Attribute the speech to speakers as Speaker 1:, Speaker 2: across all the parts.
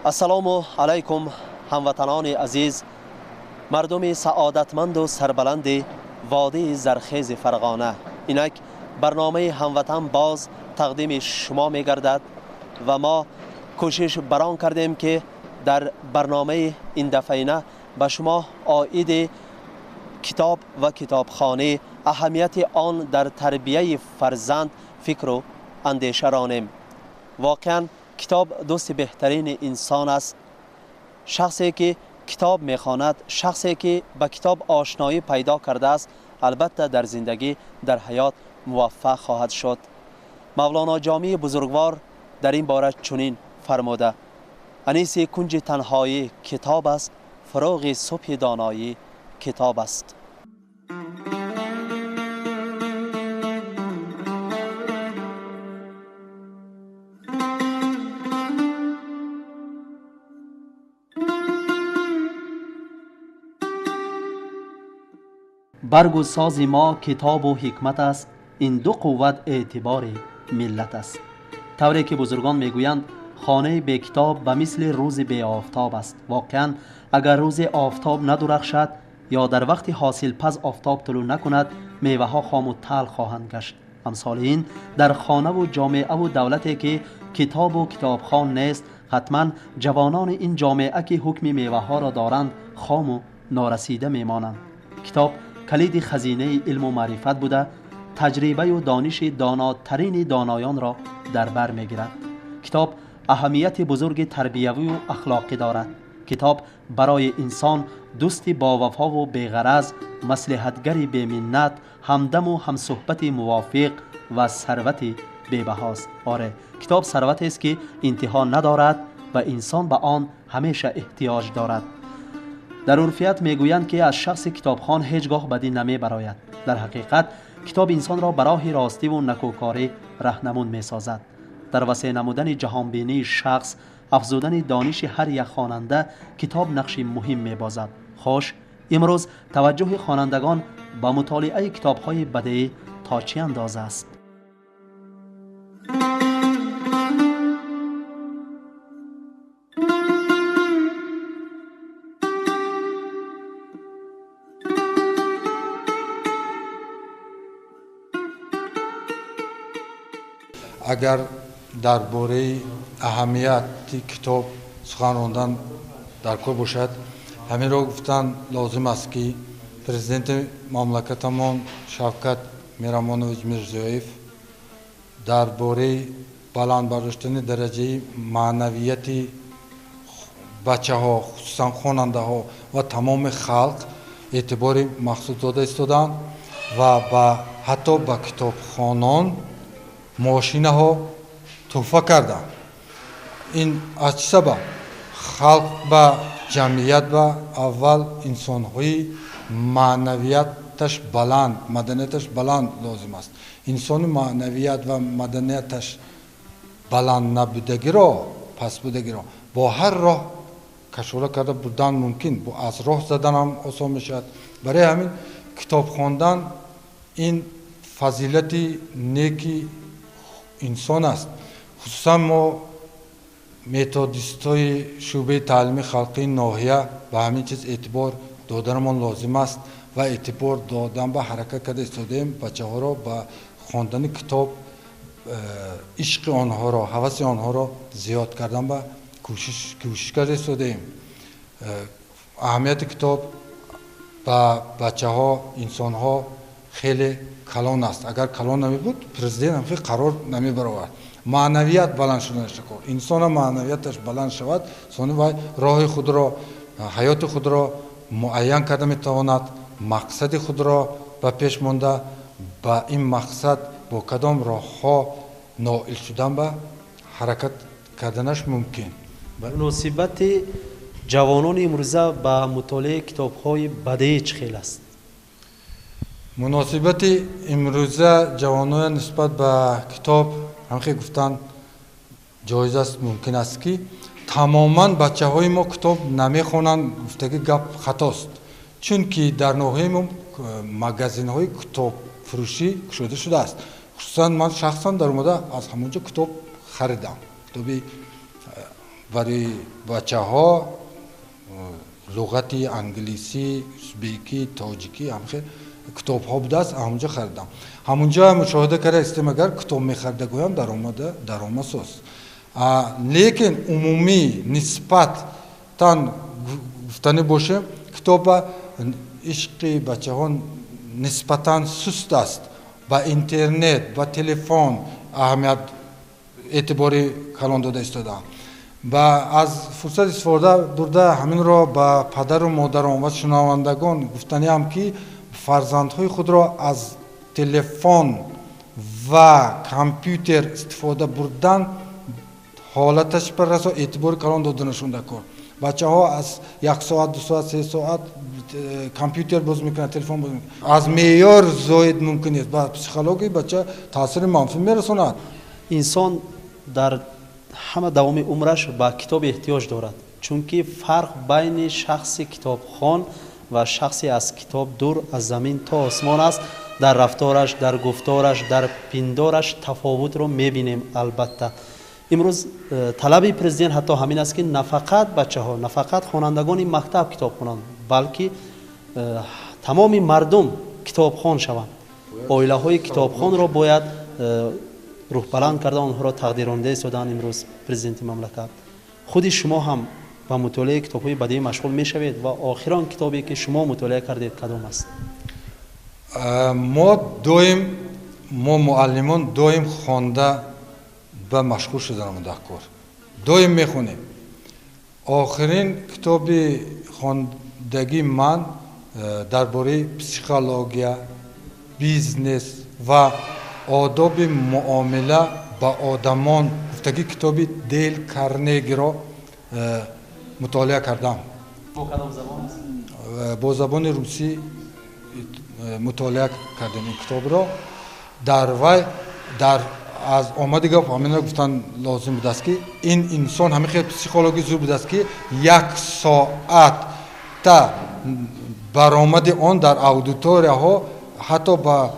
Speaker 1: السلام علیکم هموطنان عزیز، مردم سعادتمند و سربلند وادی زرخیز فرغانه. اینک برنامه هموطن باز تقدیم شما می گردد و ما کوشش بران کردیم که در برنامه این دفعه به شما آیید کتاب و کتابخانه، اهمیت آن در تربیت فرزند فکر و اندیشه رانیم. واقعا کتاب دوست بهترین انسان است. شخصی که کتاب میخواند، شخصی که به کتاب آشنایی پیدا کرده است، البته در زندگی، در حیات موفق خواهد شد. مولانا جامی بزرگوار در این باره چنین فرموده: انیس کنج تنهایی کتاب است، فراغ صبح دانایی کتاب است. برگ و ساز ما کتاب و حکمت است، این دو قوت اعتبار ملت است. طوری که بزرگان میگویند خانه بی کتاب به مثل روز بی آفتاب است. واقعا اگر روز آفتاب ندرخشد یا در وقت حاصل پز آفتاب طلوع نکند، میوه ها خام و تلخ خواهند گشت. امثال این در خانه و جامعه و دولتی که کتاب و کتابخوان نیست، حتما جوانان این جامعه که حکم میوه ها را دارند خام و نارسیده میمانند. کتاب کلید خزینه علم و معرفت بوده، تجربه و دانش داناترین دانایان را در بر میگیرد. کتاب اهمیت بزرگ تربیوی و اخلاقی دارد. کتاب برای انسان دوستی با وفا و بی‌غرض، مصلحتگری بی منت، همدم و همصحبت موافق و ثروت بی‌بهاست. آره، کتاب ثروتی است که انتها ندارد و انسان به آن همیشه احتیاج دارد. در عرفیت میگویند که از شخص کتابخوان هیچگاه بدی نمی براید. در حقیقت کتاب انسان را به راه راستی و نکوکاری راهنمون می سازد. در وسیع نمودن جهانبینی شخص، افزودن دانش هر یک خواننده، کتاب نقش مهم می بازد. خوش امروز توجه خوانندگان به مطالعه کتاب‌های بدیعی تا چه اندازه است؟
Speaker 2: اگر درباره اهمیت کتاب سخن راندن در کار باشد، همین را گفتن لازم است که پرزیدنت مملکتمان شوکت میرامونویچ میرزیویف درباره بلند برداشتن درجه معنویت بچه ها، خصوصا خواننده ها و تمام خلق اعتبار مخصوص داده ایستادند و حتی به کتابخوانان ماشینه ها تحفه کردند. این از چه سبب؟ خلق به جمعیت و اول انسان های معنویتش بلند، مدنیتش بلند لازم است. انسان معنویت و مدنیتش بلند نبودگی را، پس بودگی را با هر راه کشوره کرده بودن ممکن، از راه زدن هم آسان میشد. برای همین کتاب خواندن این فضیلت نیکی انسان است. خصوصا ما متدیستای شعبه تعلیم خلقی ناحیه به همین چیز اعتبار دادنمان لازم است و اعتبار دادن به حرکت کرده ایستادیم. بچه ها را به خواندن کتاب عشق آنها را، هوس آنها را زیاد کردن و کوشش کرده ایستادیم. اهمیت کتاب به بچه ها، انسان ها خیلی کلان است. اگر کلان نمی بود پرزیدنت هم خیلی قرار نمی برآورد. معنویت بلند شدن شکر. انسان معنویتش بلند شود، انسان راه خود را، حیات خود را معین کرده می تواند، مقصد خود را به پیش مانده با این مقصد با کدام راه ها نائل شدن به حرکت کردنش ممکن.
Speaker 1: مناسبت جوانان امروزه به مطالعه کتاب‌های بدیعی چه خیلی است؟
Speaker 2: مناسبت امروزه جوانان نسبت به کتاب همخی گفتن جایز است، ممکن است که تماما بچه های ما کتاب نمی خوانند. گفتگی گپ خطاست، چون که در ناحیه ما مگزین های کتاب فروشی گشوده شده است. خصوصا من شخصا در اومده از همونجا کتاب خریدم، کتابی برای بچه ها لغتی انگلیسی، ازبکی، تاجیکی همخیر کتاب ها بوده است. همونجا خریدم. همونجا مشاهده کرده استم اگر کتاب میخرده گویم در آمد سوست. لیکن عمومی نسبت تن گفتنی باشه کتاب عشق بچه ها نسبتاً سست است. با اینترنت و تلفن اهمیت اعتباری کلان داده ایستادند. و از فرصت استفاده برده همین را با پدر و مادران و شنوندگان گفتنی هم که فرزندهای خود را از تلفن و کامپیوتر استفاده بردن حالتش پر رسا اعتبار کلان داده نشونده کن. بچه ها از 1 ساعت 2 ساعت 3 ساعت کامپیوتر باز میکنه، تلفن باز میکنه. از معیار زاید ممکن است با پسیکولوژی بچه تاثیر منفی میرساند.
Speaker 1: انسان در همه دوام عمرش با کتاب احتیاج دارد، چون که فرق بین شخص کتابخوان و شخصی از کتاب دور از زمین تا آسمان است. در رفتارش، در گفتارش، در پندارش تفاوت رو میبینیم. البته امروز طلب پرزیدنت حتی همین است که نه فقط بچه ها، نه فقط خوانندگان مکتب کتاب خوانند، بلکه تمام مردم کتابخوان شوند. عائله های کتابخوان را باید روح بلند کرده، آنها را تقدیرانده ایستادن. امروز پرزیدنت مملکت، خود شما هم با مطالعه کتاب های بدیهی مشغول می شوید و آخران کتابی که شما مطالعه کردید کدام است؟
Speaker 2: ما معلمان دائم خوانده به مشغول شدن در کار دائم میخونیم. آخرین کتاب خواندگی من درباره پسیکولوژی، بیزنس و آداب معامله با آدمان گفتگی کتابی دیل کارنگی را مطالعه کردم.
Speaker 1: با کدام زبان است؟
Speaker 2: با زبان روسی مطالعه کردم این کتاب را. در از آمده گفت همین را گفتن لازم بود است که این انسان همین خیلی پسیکولوژی زور بود است که 1 ساعت تا برآمد آن در اودیتوریا ها حتی با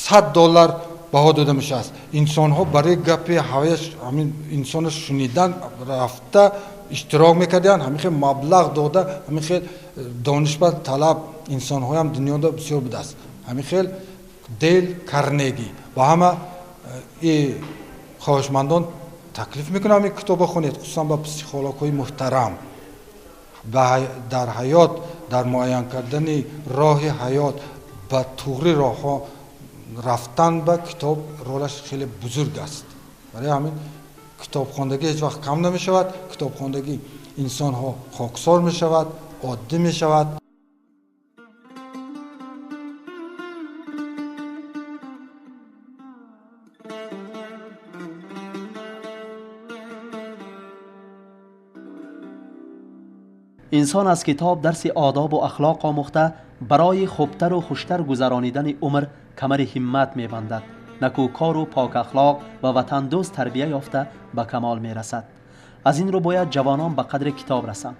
Speaker 2: $100 بها داده میشه است. انسان ها برای گپ هوایش همین انسان شنیدن رفته اشتراک میکردن، همین خیلی مبلغ داده، همین خیلی دانشمند طلب انسان های هم دنیا دا بسیار بود است. همین خیلی دیل کارنگی و همه این خواهشمندان تکلیف میکنم این کتاب خونید، خصوصا با پسیکولوژهای محترم در حیات، در معین کردن راه حیات با توغری راه ها رفتن به کتاب رولش خیلی بزرگ است. برای همین کتاب خواندگی هیچ وقت کم نمی شود. کتاب خواندگی انسان ها خاکسار می شود، عادی می شود.
Speaker 1: انسان از کتاب درس آداب و اخلاق آموخته برای خوبتر و خوشتر گذرانیدن عمر کمر همت می‌بندد. نکوکار و پاک اخلاق و وطن دوست تربیت یافته به کمال می‌رسد. از این رو باید جوانان به قدر کتاب رسند.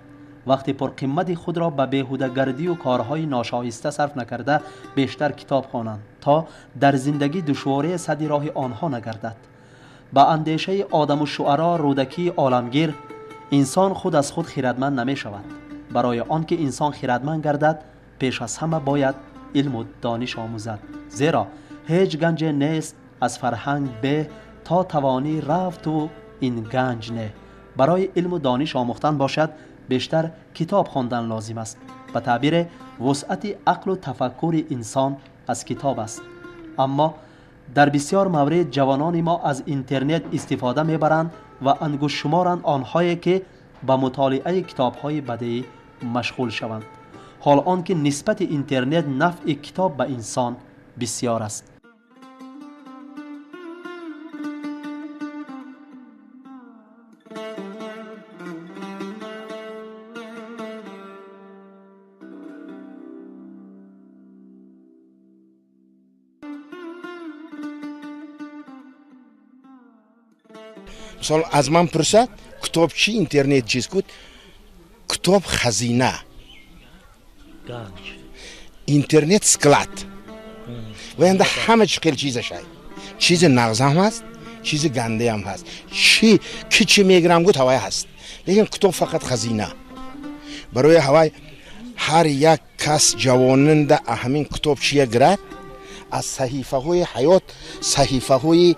Speaker 1: وقتی پر قیمت خود را به بیهوده‌گردی و کارهای ناشایسته صرف نکرده بیشتر کتاب خوانند تا در زندگی دشواری سد راه آنها نگردد. با اندیشه آدم و شعرا رودکی عالمگیر انسان خود از خود خردمند نمی شود. برای آنکه انسان خردمند گردد پیش از همه باید علم و دانش آموزد، زیرا هیچ گنج نیست از فرهنگ به تا توانی رفت و این گنج نه. برای علم و دانش آموختن باشد بیشتر کتاب خواندن لازم است. به تعبیر وسعت عقل و تفکر انسان از کتاب است. اما در بسیار مورد جوانان ما از اینترنت استفاده میبرند و انگشت شمارند آنهایی که به مطالعه کتاب‌های بدیهی مشغول شوند، حال آنکه نسبت اینترنت نفع کتاب به انسان بسیار است.
Speaker 3: مثلا از من پرسد کتاب چی، اینترنت چیز کد؟ کتاب خزینه، اینترنت سکلات و اینده همه چیزش هست. چیز نغز هم هست، چیز گنده هم هست. چی میگرم گفت هوای هست. لیکن کتاب فقط خزینه. برای هوای هر یک کس جواننده همین کتاب چیه گرد از صحیفه های حیات، صحیفه های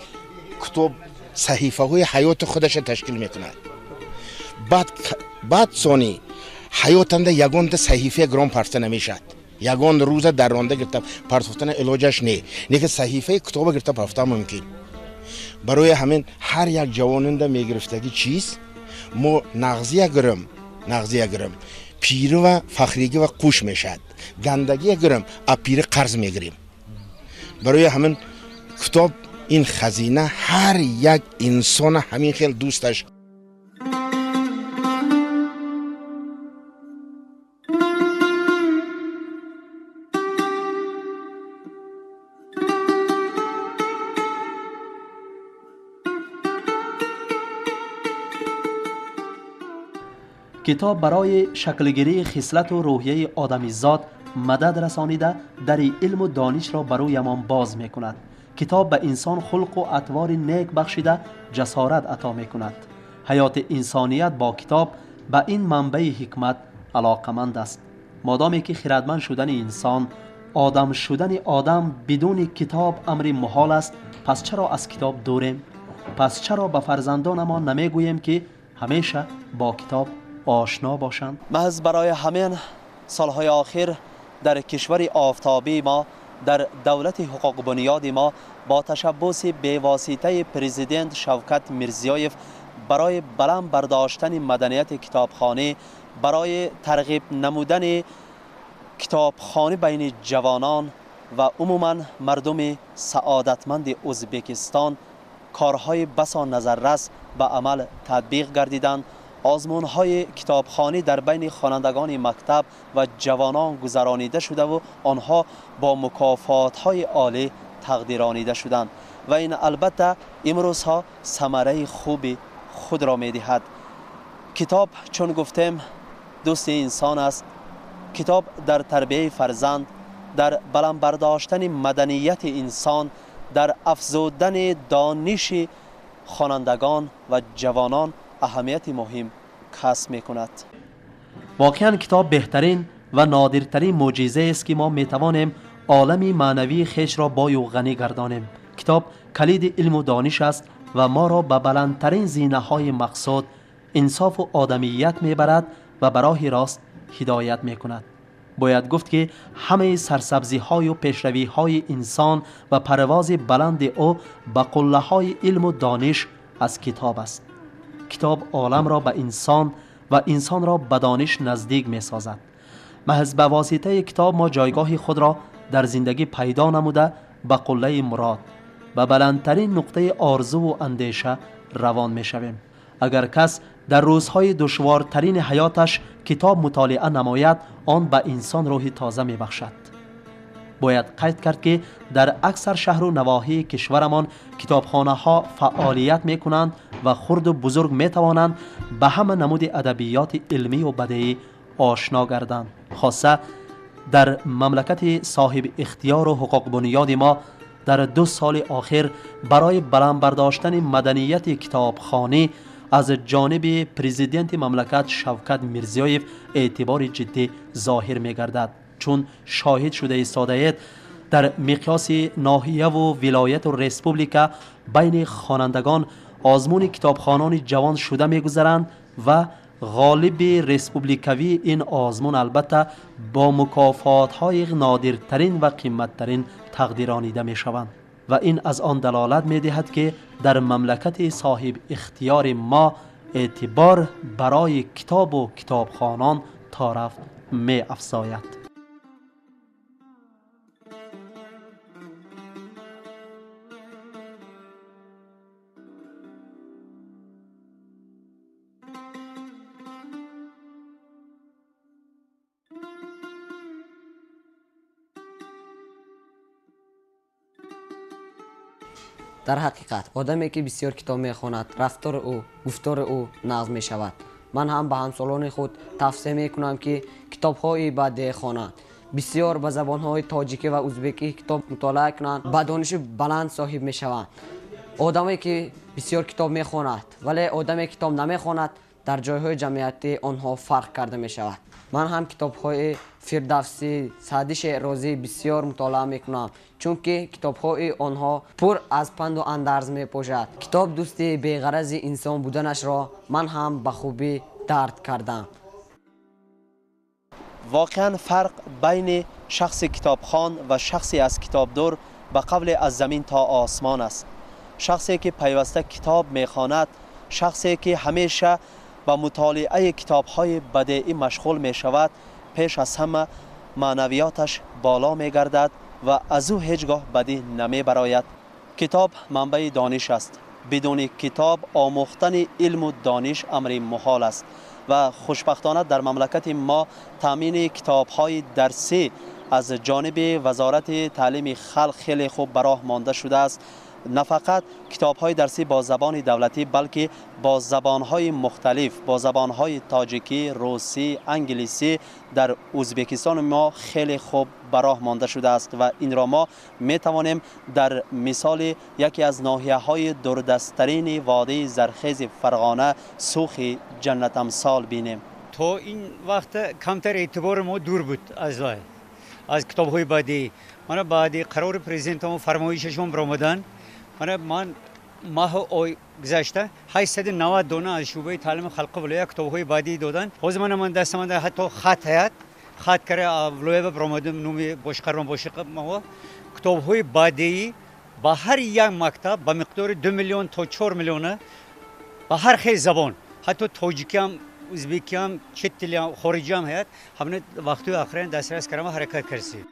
Speaker 3: کتاب، صحیفه های حیات خودش تشکیل میکند. بعد ثانی حیاتنده یگان صحیفه گرام پرته نمیشد. یگان روز در رانده گرفته پرتفتن علاجش نه که صحیفه کتاب گرفته پرتفتن ممکن. برای همین هر یک جواننده میگرفتگی چیز ما نغزی گرم پیری و فخریگی و قوش میشد، گندگی گرم از پیری قرض میگیریم. برای همین کتاب این خزینه هر یک انسان همین خیلی دوستش.
Speaker 1: کتاب برای شکلگیری خصلت و روحیه آدمیزاد مدد رسانیده در علم و دانش را برایمان باز می کند. کتاب به انسان خلق و اطوار نیک بخشیده جسارت عطا می کند. حیات انسانیت با کتاب به این منبع حکمت علاقمند است. مادامی که خردمند شدن انسان، آدم شدن آدم بدون کتاب امر محال است، پس چرا از کتاب دوریم؟ پس چرا به فرزندانمان نمی گوییم که همیشه با کتاب آشنا باشند؟ محض برای همین سالهای آخر در کشور آفتابی ما، در دولت حقوق بنیاد ما، با تشبث به واسطه پرزیدنت شوکت میرزیایف برای بلند برداشتن مدنیت کتابخانه، برای ترغیب نمودن کتابخانه بین جوانان و عموما مردم سعادتمند ازبکستان کارهای بسا نظررس به عمل تطبیق گردیدند. آزمون‌های کتابخانه در بین خوانندگان مکتب و جوانان گذرانیده شده و آنها با مکافات‌های عالی تقدیرانیده شدند و این البته امروزها ثمره خوب خود را می‌دهد. کتاب چون گفتیم دوست انسان است. کتاب در تربیت فرزند، در بلند برداشتن مدنیت انسان، در افزودن دانش خوانندگان و جوانان اهمیت مهم کسب می‌کند. واقعاً کتاب بهترین و نادرترین معجزه است که ما می‌توانیم عالم معنوی خیش را بای و غنی گردانیم. کتاب کلید علم و دانش است و ما را به بلندترین زینه‌های مقصود، انصاف و آدمیت می‌برد و به راه راست هدایت می‌کند. باید گفت که همه سرسبزی‌های و پیشروی‌های انسان و پرواز بلند او به قله‌های علم و دانش از کتاب است. کتاب عالم را به انسان و انسان را به دانش نزدیک می سازد. محض به واسطه کتاب ما جایگاه خود را در زندگی پیدا نموده به قله مراد، به بلندترین نقطه آرزو و اندیشه روان می شویم. اگر کس در روزهای دشوارترین حیاتش کتاب مطالعه نماید، آن به انسان روح تازه می بخشد. باید قید کرد که در اکثر شهر و نواحی کشورمان کتابخانه ها فعالیت می کنند و خرد و بزرگ می توانند به همه نمود ادبیات علمی و بدیعی آشنا گردند. خاصه در مملکت صاحب اختیار و حقوق بنیاد ما در 2 سال آخر برای بلند برداشتن مدنیت کتابخانه از جانب پرزیدنت مملکت شوکت میرزیایف اعتبار جدی ظاهر می گردد. چون شاهد شده ایستاده در مقیاس ناحیه و ولایت و ریسپوبلیکا بین خوانندگان آزمون کتابخوانان جوان شده می‌گذرند و غالب ریسپوبلیکوی این آزمون البته با مکافات‌های نادرترین و قیمتترین تقدیرانیده می‌شوند و این از آن دلالت می‌دهد که در مملکت صاحب اختیار ما اعتبار برای کتاب و کتابخوانان طرف می‌افزاید.
Speaker 4: در حقیقت آدمی که بسیار کتاب میخواند رفتار او گفتار او نقض می شود. من هم به همسالان خود توصیه می کنم که کتاب‌های بعد خوانند، بسیار به زبان‌های تاجیکی و ازبکی کتاب مطالعه کنند، به دانش بلند صاحب می شوند. آدمی که بسیار کتاب میخواند ولی آدمی کتاب نمیخواند дар ҷойҳои ҷамъиятӣ онҳо фарқ карда мешавад. ман ҳам китобҳои фирдавсӣ, саъди шеърозӣ бисёр мутолиа мекунам, чунки китобҳои онҳо пур аз панду андарз мепошад. китоб дӯсти беғарази инсон буданашро ман ҳам ба хубӣ дард кардам.
Speaker 1: واقعا فرق بین شخص کتابخوان و شخصی از کتابدور به قول از زمین تا آسمان است. شخصی که پیوسته کتاب میخواند، شخصی که همیشه به مطالعه کتاب‌های بدیعی مشغول میشود، پیش از همه معنویاتش بالا میگردد و از او هیچگاه بدی نمیبراید. کتاب منبع دانش است. بدون کتاب آموختن علم و دانش امر محال است و خوشبختانه در مملکت ما تامین کتاب‌های درسی از جانب وزارت تعلیم خلق خیلی خوب به راه مانده شده است. نه فقط کتاب‌های درسی با زبان دولتی بلکه با زبان‌های مختلف، با زبان‌های تاجیکی، روسی، انگلیسی در ازبکستان ما خیلی خوب به راه مانده شده است و این را ما می‌توانیم در مثال یکی از ناحیه‌های دوردست‌ترین وادی زرخیز فرغانه سوخ جنت امثال بینیم.
Speaker 5: تا این وقت کمتر اعتبار ما دور بود از کتاب‌های بعدی. من بعدی قرار پرزیدنت ما فرمایششون برآمدن. من ماه گذشته 890 دانه از شعبه تعلیم خلق ولایت کتاب‌های بعدی دادن. باز من دستم حتی خط کرده ولایت برآمدم نومی باشقران باشه ما کتاب‌های بعدی با هر یک مکتب با مقدار 2 میلیون تا 4 میلیون با هر خیلی زبان، حتی تاجیکی هم، ازبکی هم، چتلی هم، خارجی هم هست. همین وقتی آخرین دسترس کردم حرکت کردیم.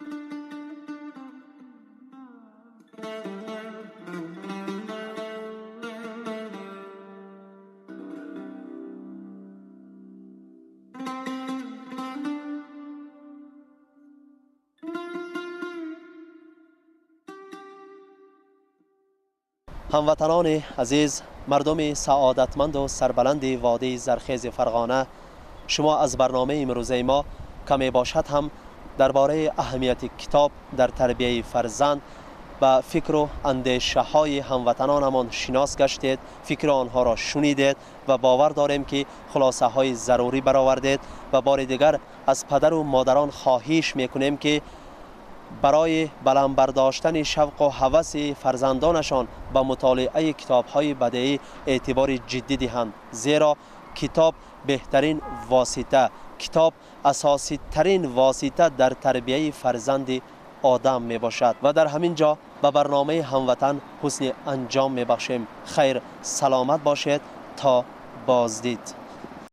Speaker 1: هموطنان عزیز، مردم سعادتمند و سربلند وادی زرخیز فرغانه، شما از برنامه امروزه ما کمی باشد هم درباره اهمیت کتاب در تربیت فرزند با فکر و اندیشه های هموطنانمان شناس گشتید، فکر آنها را شنیدید و باور داریم که خلاصه های ضروری برآوردید و بار دیگر از پدر و مادران خواهش میکنیم که برای بلند برداشتن شوق و هوس فرزندانشان به مطالعه کتاب‌های بدیعی اعتبار جدی دهند، زیرا کتاب بهترین واسطه، کتاب اساسی ترین واسطه در تربیت فرزند آدم می باشد. و در همین جا به برنامه هموطن حسن انجام می بخشیم. خیر، سلامت باشید، تا بازدید.